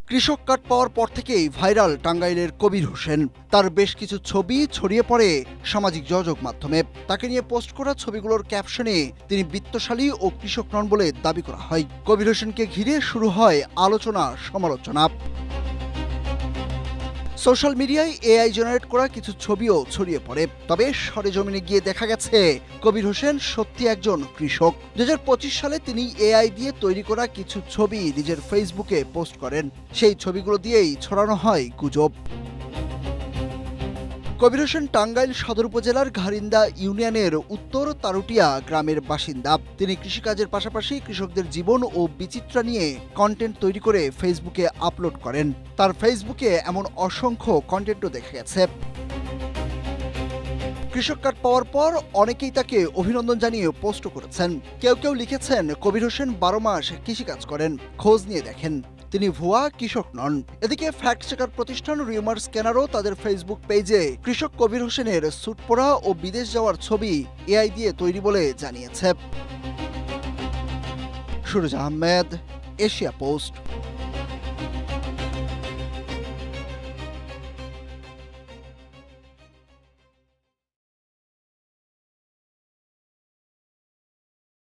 কৃষক কার্ড পাওয়ার পর থেকেই ভাইরাল টাঙ্গাইলের কবির হোসেন। তার বেশ কিছু ছবি ছড়িয়ে পড়ে সামাজিক যোগাযোগ মাধ্যমে। তাকে নিয়ে পোস্ট করা ছবিগুলোর ক্যাপশনে তিনি বিত্তশালী ও কৃষক নন বলে দাবি করা হয়। কবির হোসেনকে ঘিরে শুরু হয় আলোচনা সমালোচনা। সোশ্যাল মিডিয়ায় এআই জেনারেট করা কিছু ছবিও ছড়িয়ে পড়ে। তবে সরেজমিনে গিয়ে দেখা গেছে কবির হোসেন সত্যি একজন কৃষক। 2025 সালে তিনি এআই দিয়ে তৈরি করা কিছু ছবি নিজের ফেসবুকে পোস্ট করেন। সেই ছবিগুলো দিয়েই ছড়ানো হয় গুজব। কবির হোসেন টাঙ্গাইল সদর উপজেলার ঘারিন্দা ইউনিয়নের উত্তর তারুটিয়া গ্রামের বাসিন্দা। তিনি কৃষিকাজের পাশাপাশি কৃষকদের জীবন ও বিচিত্রা নিয়ে কন্টেন্ট তৈরি করে ফেসবুকে আপলোড করেন। তার ফেসবুকে এমন অসংখ্য কন্টেন্টও দেখা গেছে। কৃষক কার্ড পাওয়ার পর অনেকেই তাকে অভিনন্দন জানিয়ে পোস্ট করেছেন। কেউ কেউ লিখেছেন, কবির হোসেন 12 মাস কৃষিকাজ করেন, খোঁজ নিয়ে দেখেন, তিনি ভুয়া কৃষক নন। এদিকে ফ্যাক্ট চেকার প্রতিষ্ঠান রিউমার স্ক্যানারও তাদের ফেসবুক পেজে কৃষক কবির হোসেনের স্যুট পরা ও বিদেশ যাওয়ার ছবি এআই দিয়ে তৈরি বলে জানিয়েছে। Suraj Ahmed, Asia post.